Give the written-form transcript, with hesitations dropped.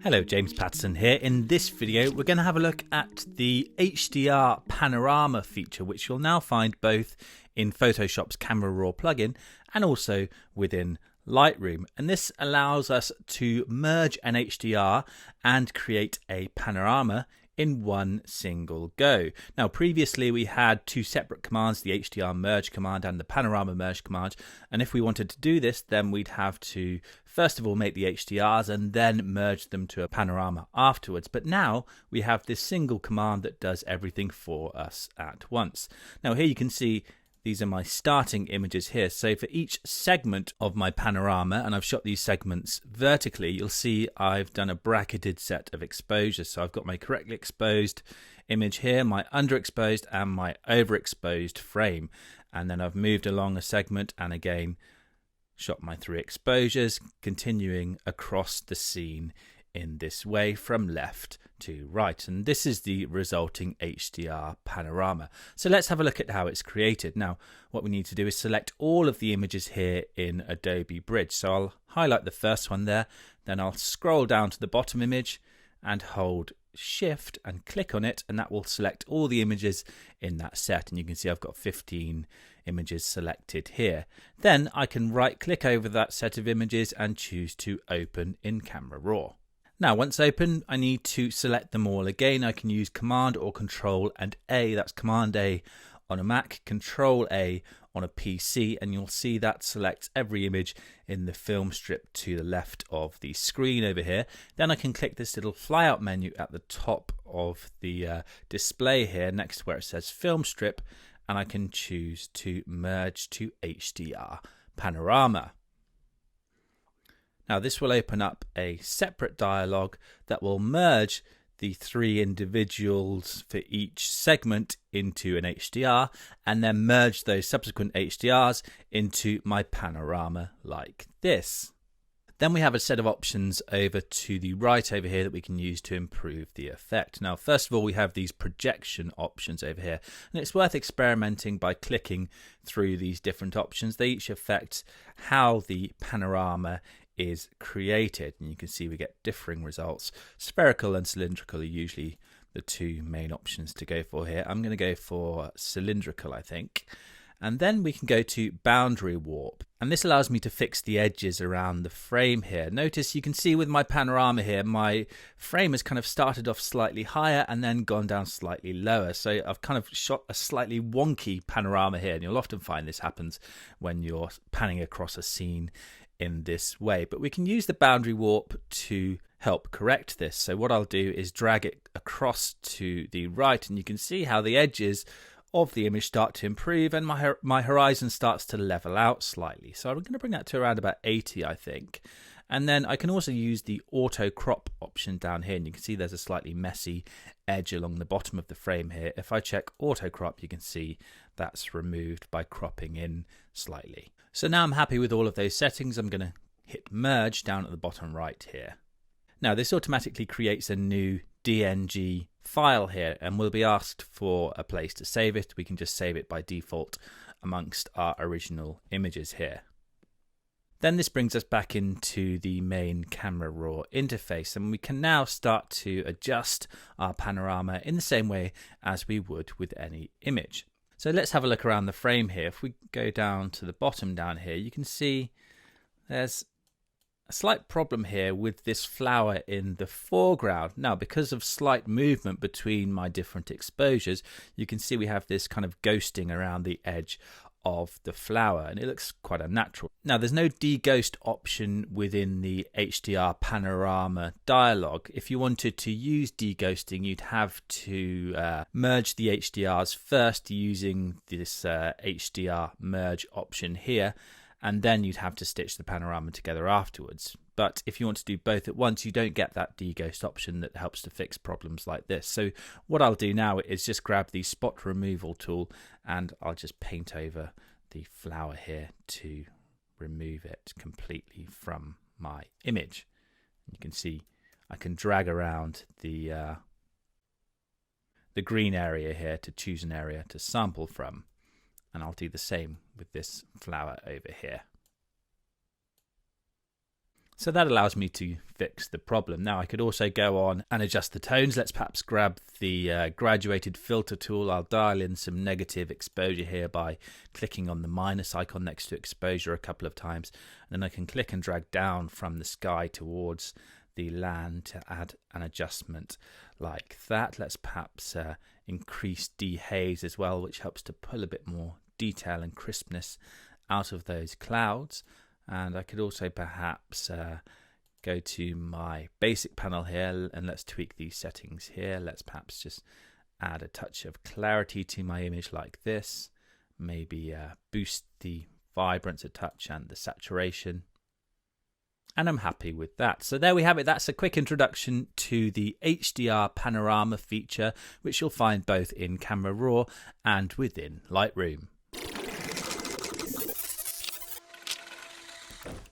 Hello, James Patterson here. In this video we're going to have a look at the HDR Panorama feature, which you'll now find both in Photoshop's Camera Raw plugin and also within Lightroom. And this allows us to merge an HDR and create a panorama in one single go. Now previously we had two separate commands, the HDR merge command and the panorama merge command, and if we wanted to do this then we'd have to first of all make the HDRs and then merge them to a panorama afterwards. But now we have this single command that does everything for us at once. Now here you can see these are my starting images here. So for each segment of my panorama, and I've shot these segments vertically, you'll see I've done a bracketed set of exposures. So I've got my correctly exposed image here, my underexposed and my overexposed frame. And then I've moved along a segment and again shot my three exposures, continuing across the scene in this way from left to right, and this is the resulting HDR panorama. So let's have a look at how it's created. Now what we need to do is select all of the images here in Adobe Bridge. So I'll highlight the first one there, then I'll scroll down to the bottom image and hold Shift and click on it, and that will select all the images in that set, and you can see I've got 15 images selected here. Then I can right click over that set of images and choose to open in Camera Raw. Now once open, I need to select them all again. I can use Command or Control and A. That's Command A on a Mac, Control A on a PC, and you'll see that selects every image in the film strip to the left of the screen over here. Then I can click this little flyout menu at the top of the display here next to where it says film strip, and I can choose to merge to HDR Panorama. Now this will open up a separate dialog that will merge the three individuals for each segment into an HDR and then merge those subsequent HDRs into my panorama like this. Then we have a set of options over to the right over here that we can use to improve the effect. Now first of all we have these projection options over here, and it's worth experimenting by clicking through these different options. They each affect how the panorama is created, and you can see we get differing results. Spherical and cylindrical are usually the two main options to go for here. I'm going to go for cylindrical, I think. And then we can go to boundary warp, and this allows me to fix the edges around the frame here. Notice you can see with my panorama here, my frame has kind of started off slightly higher and then gone down slightly lower. So I've kind of shot a slightly wonky panorama here, and you'll often find this happens when you're panning across a scene in this way. But we can use the boundary warp to help correct this. So what I'll do is drag it across to the right, and you can see how the edges of the image start to improve and my horizon starts to level out slightly. So I'm going to bring that to around about 80, I think. And then I can also use the auto crop option down here, and you can see there's a slightly messy edge along the bottom of the frame here. If I check auto crop, you can see that's removed by cropping in slightly. So now I'm happy with all of those settings. I'm going to hit merge down at the bottom right here. Now this automatically creates a new DNG file here, and we'll be asked for a place to save it. We can just save it by default amongst our original images here. Then this brings us back into the main Camera Raw interface, and we can now start to adjust our panorama in the same way as we would with any image. So let's have a look around the frame here. If we go down to the bottom down here, you can see there's a slight problem here with this flower in the foreground. Now, because of slight movement between my different exposures, you can see we have this kind of ghosting around the edge of the flower, and it looks quite unnatural. Now there's no deghost option within the HDR panorama dialog. If you wanted to use deghosting, you'd have to merge the HDRs first using this HDR merge option here, and then you'd have to stitch the panorama together afterwards. But if you want to do both at once, you don't get that deghost option that helps to fix problems like this. So what I'll do now is just grab the spot removal tool, and I'll just paint over the flower here to remove it completely from my image. You can see I can drag around the green area here to choose an area to sample from, and I'll do the same with this flower over here. So that allows me to fix the problem. Now I could also go on and adjust the tones. Let's perhaps grab the graduated filter tool. I'll dial in some negative exposure here by clicking on the minus icon next to exposure a couple of times. And then I can click and drag down from the sky towards the land to add an adjustment like that. Let's perhaps increase dehaze as well, which helps to pull a bit more detail and crispness out of those clouds. And I could also perhaps go to my basic panel here, and let's tweak these settings here. Let's perhaps just add a touch of clarity to my image like this. Maybe boost the vibrance a touch and the saturation. And I'm happy with that. So there we have it. That's a quick introduction to the HDR Panorama feature, which you'll find both in Camera Raw and within Lightroom.